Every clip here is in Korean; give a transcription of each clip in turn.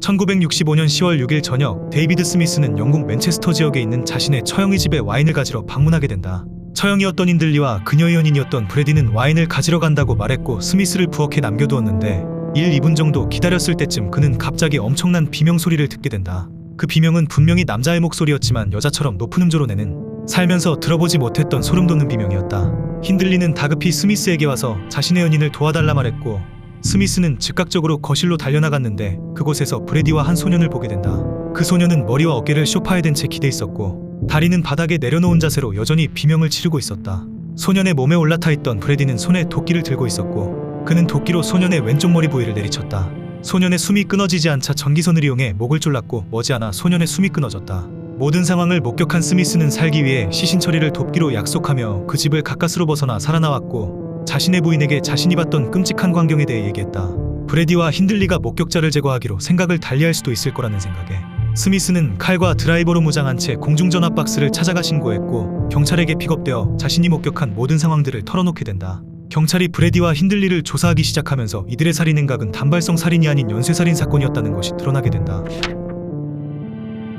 1965년 10월 6일 저녁, 데이비드 스미스는 영국 맨체스터 지역에 있는 자신의 처형의 집에 와인을 가지러 방문하게 된다. 처형이었던 힌들리와 그녀의 연인이었던 브래디는 와인을 가지러 간다고 말했고 스미스를 부엌에 남겨두었는데 1, 2분 정도 기다렸을 때쯤 그는 갑자기 엄청난 비명소리를 듣게 된다. 그 비명은 분명히 남자의 목소리였지만 여자처럼 높은 음조로 내는, 살면서 들어보지 못했던 소름돋는 비명이었다. 힌들리는 다급히 스미스에게 와서 자신의 연인을 도와달라 말했고 스미스는 즉각적으로 거실로 달려나갔는데 그곳에서 브래디와 한 소년을 보게 된다. 그 소년은 머리와 어깨를 소파에 댄 채 기대 있었고 다리는 바닥에 내려놓은 자세로 여전히 비명을 지르고 있었다. 소년의 몸에 올라타 있던 브래디는 손에 도끼를 들고 있었고 그는 도끼로 소년의 왼쪽 머리 부위를 내리쳤다. 소년의 숨이 끊어지지 않자 전기선을 이용해 목을 졸랐고 머지않아 소년의 숨이 끊어졌다. 모든 상황을 목격한 스미스는 살기 위해 시신 처리를 돕기로 약속하며 그 집을 가까스로 벗어나 살아나왔고 자신의 부인에게 자신이 봤던 끔찍한 광경에 대해 얘기했다. 브래디와 힌들리가 목격자를 제거하기로 생각을 달리할 수도 있을 거라는 생각에 스미스는 칼과 드라이버로 무장한 채 공중전화 박스를 찾아가 신고했고 경찰에게 픽업되어 자신이 목격한 모든 상황들을 털어놓게 된다. 경찰이 브래디와 힌들리를 조사하기 시작하면서 이들의 살인 행각은 단발성 살인이 아닌 연쇄살인 사건이었다는 것이 드러나게 된다.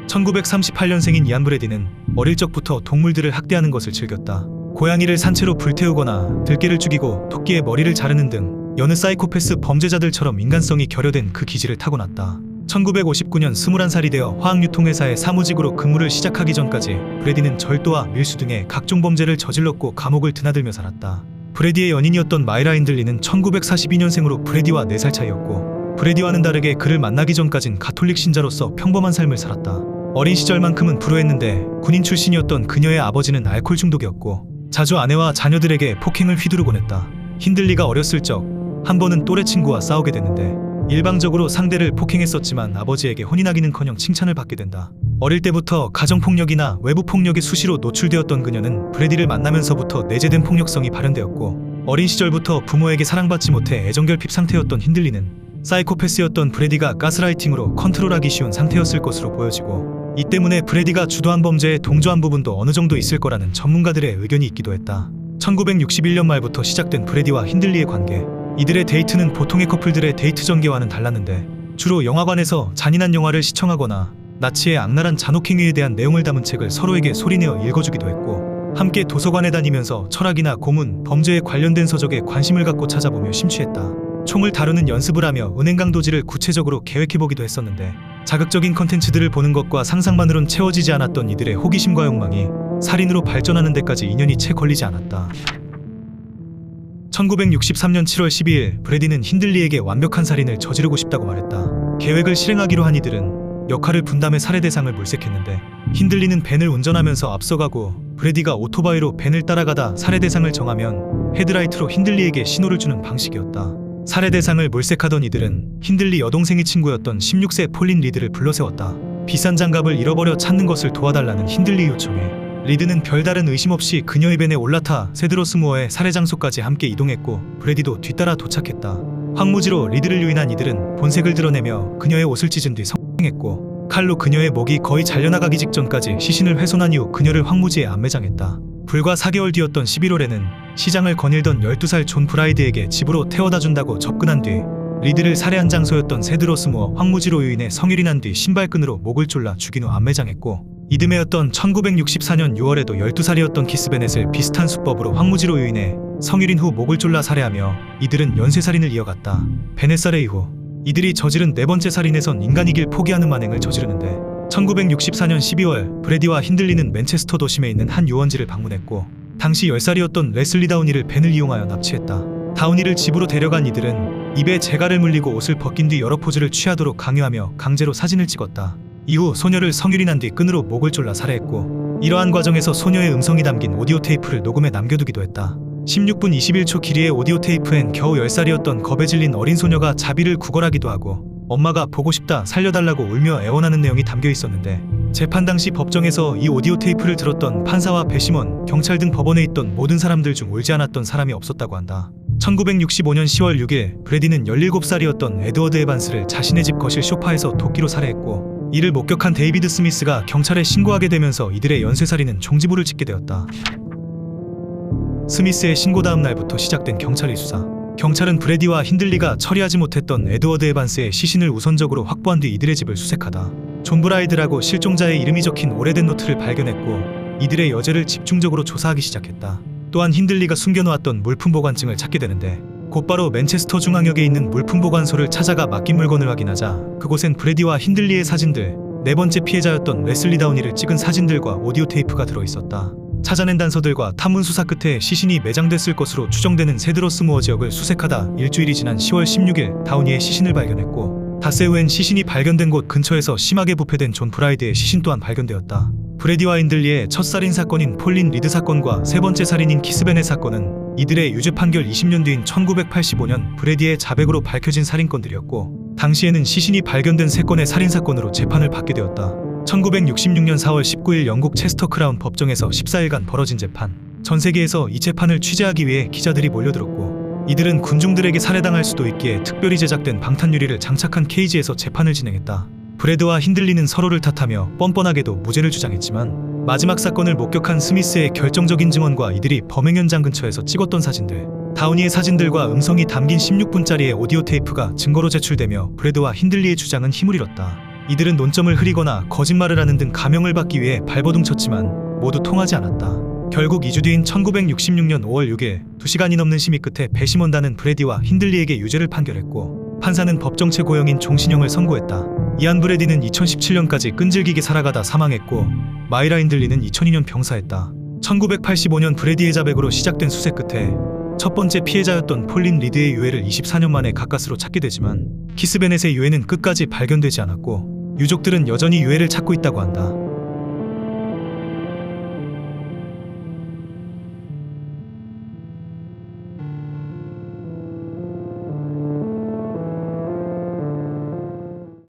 1938년생인 이안 브래디는 어릴 적부터 동물들을 학대하는 것을 즐겼다. 고양이를 산채로 불태우거나 들개를 죽이고 토끼의 머리를 자르는 등 여느 사이코패스 범죄자들처럼 인간성이 결여된 그 기질을 타고났다. 1959년 21살이 되어 화학유통회사의 사무직으로 근무를 시작하기 전까지 브래디는 절도와 밀수 등의 각종 범죄를 저질렀고 감옥을 드나들며 살았다. 브래디의 연인이었던 마이라 힌들리는 1942년생으로 브래디와 4살 차이였고 브래디와는 다르게 그를 만나기 전까진 가톨릭 신자로서 평범한 삶을 살았다. 어린 시절만큼은 불우했는데 군인 출신이었던 그녀의 아버지는 알코올 중독이었고 자주 아내와 자녀들에게 폭행을 휘두르곤 했다. 힌들리가 어렸을 적 한 번은 또래 친구와 싸우게 됐는데 일방적으로 상대를 폭행했었지만 아버지에게 혼인하기는커녕 칭찬을 받게 된다. 어릴 때부터 가정폭력이나 외부폭력에 수시로 노출되었던 그녀는 브래디를 만나면서부터 내재된 폭력성이 발현되었고 어린 시절부터 부모에게 사랑받지 못해 애정결핍 상태였던 힌들리는 사이코패스였던 브래디가 가스라이팅으로 컨트롤하기 쉬운 상태였을 것으로 보여지고 이 때문에 브래디가 주도한 범죄에 동조한 부분도 어느 정도 있을 거라는 전문가들의 의견이 있기도 했다. 1961년 말부터 시작된 브래디와 힌들리의 관계, 이들의 데이트는 보통의 커플들의 데이트 전개와는 달랐는데 주로 영화관에서 잔인한 영화를 시청하거나 나치의 악랄한 잔혹행위에 대한 내용을 담은 책을 서로에게 소리내어 읽어주기도 했고 함께 도서관에 다니면서 철학이나 고문, 범죄에 관련된 서적에 관심을 갖고 찾아보며 심취했다. 총을 다루는 연습을 하며 은행 강도질을 구체적으로 계획해보기도 했었는데 자극적인 컨텐츠들을 보는 것과 상상만으론 채워지지 않았던 이들의 호기심과 욕망이 살인으로 발전하는 데까지 인연이 채 걸리지 않았다. 1963년 7월 12일 브래디는 힌들리에게 완벽한 살인을 저지르고 싶다고 말했다. 계획을 실행하기로 한 이들은 역할을 분담해 살해 대상을 물색했는데 힌들리는 벤을 운전하면서 앞서가고 브래디가 오토바이로 벤을 따라가다 살해 대상을 정하면 헤드라이트로 힌들리에게 신호를 주는 방식이었다. 살해 대상을 물색하던 이들은 힌들리 여동생의 친구였던 16세 폴린 리드를 불러세웠다. 비싼 장갑을 잃어버려 찾는 것을 도와달라는 힌들리 요청에 리드는 별다른 의심 없이 그녀의 벤에 올라타 세드로스무어의 살해 장소까지 함께 이동했고 브래디도 뒤따라 도착했다. 황무지로 리드를 유인한 이들은 본색을 드러내며 그녀의 옷을 찢은 뒤 성행했고 칼로 그녀의 목이 거의 잘려나가기 직전까지 시신을 훼손한 이후 그녀를 황무지에 안매장했다. 불과 4개월 뒤였던 11월에는 시장을 거닐던 12살 존 브라이드에게 집으로 태워다준다고 접근한 뒤 리드를 살해한 장소였던 세드로스무어 황무지로 유인해 성일인한 뒤 신발끈으로 목을 졸라 죽인 후 안매장했고 이듬해였던 1964년 6월에도 12살이었던 키스 베넷을 비슷한 수법으로 황무지로 유인해 성일인 후 목을 졸라 살해하며 이들은 연쇄살인을 이어갔다. 베넷 살해 이후 이들이 저지른 4번째 살인에선 인간이길 포기하는 만행을 저지르는데 1964년 12월 브래디와 힌들리는 맨체스터 도심에 있는 한 유원지를 방문했고 당시 10살이었던 레슬리 다우니를 벤을 이용하여 납치했다. 다우니를 집으로 데려간 이들은 입에 재갈을 물리고 옷을 벗긴 뒤 여러 포즈를 취하도록 강요하며 강제로 사진을 찍었다. 이후 소녀를 성유린한 뒤 끈으로 목을 졸라 살해했고 이러한 과정에서 소녀의 음성이 담긴 오디오 테이프를 녹음해 남겨두기도 했다. 16분 21초 길이의 오디오 테이프엔 겨우 10살이었던 겁에 질린 어린 소녀가 자비를 구걸하기도 하고 엄마가 보고 싶다 살려달라고 울며 애원하는 내용이 담겨 있었는데 재판 당시 법정에서 이 오디오 테이프를 들었던 판사와 배심원, 경찰 등 법원에 있던 모든 사람들 중 울지 않았던 사람이 없었다고 한다. 1965년 10월 6일 브래디는 17살이었던 에드워드 에반스를 자신의 집 거실 소파에서 도끼로 살해했고 이를 목격한 데이비드 스미스가 경찰에 신고하게 되면서 이들의 연쇄살인은 종지부를 찍게 되었다. 스미스의 신고 다음 날부터 시작된 경찰의 수사. 경찰은 브래디와 힌들리가 처리하지 못했던 에드워드 에반스의 시신을 우선적으로 확보한 뒤 이들의 집을 수색하다 존 브라이드라고 실종자의 이름이 적힌 오래된 노트를 발견했고 이들의 여죄를 집중적으로 조사하기 시작했다. 또한 힌들리가 숨겨놓았던 물품 보관증을 찾게 되는데 곧바로 맨체스터 중앙역에 있는 물품 보관소를 찾아가 맡긴 물건을 확인하자 그곳엔 브래디와 힌들리의 사진들, 네 번째 피해자였던 레슬리 다우니를 찍은 사진들과 오디오 테이프가 들어있었다. 찾아낸 단서들과 탐문 수사 끝에 시신이 매장됐을 것으로 추정되는 세드러스무어 지역을 수색하다 일주일이 지난 10월 16일 다우니의 시신을 발견했고 닷새 후엔 시신이 발견된 곳 근처에서 심하게 부패된 존 브라이드의 시신 또한 발견되었다. 브래디와 힌들리의 첫 살인 사건인 폴린 리드 사건과 세 번째 살인인 키스벤의 사건은 이들의 유죄 판결 20년 뒤인 1985년 브래디의 자백으로 밝혀진 살인건들이었고 당시에는 시신이 발견된 세 건의 살인사건으로 재판을 받게 되었다. 1966년 4월 19일 영국 체스터 크라운 법정에서 14일간 벌어진 재판. 전 세계에서 이 재판을 취재하기 위해 기자들이 몰려들었고 이들은 군중들에게 살해당할 수도 있기에 특별히 제작된 방탄유리를 장착한 케이지에서 재판을 진행했다. 브래드와 힌들리는 서로를 탓하며 뻔뻔하게도 무죄를 주장했지만 마지막 사건을 목격한 스미스의 결정적인 증언과 이들이 범행 현장 근처에서 찍었던 사진들, 다우니의 사진들과 음성이 담긴 16분짜리의 오디오 테이프가 증거로 제출되며 브래드와 힌들리의 주장은 힘을 잃었다. 이들은 논점을 흐리거나 거짓말을 하는 등 감형을 받기 위해 발버둥 쳤지만 모두 통하지 않았다. 결국 2주 뒤인 1966년 5월 6일 2시간이 넘는 심의 끝에 배심원단은 브래디와 힌들리에게 유죄를 판결했고 판사는 법정 최고형인 종신형을 선고했다. 이안 브래디는 2017년까지 끈질기게 살아가다 사망했고 마이라 힌들리는 2002년 병사했다. 1985년 브래디의 자백으로 시작된 수색 끝에 첫 번째 피해자였던 폴린 리드의 유해를 24년 만에 가까스로 찾게 되지만 키스 베넷의 유해는 끝까지 발견되지 않았고 유족들은 여전히 유해를 찾고 있다고 한다.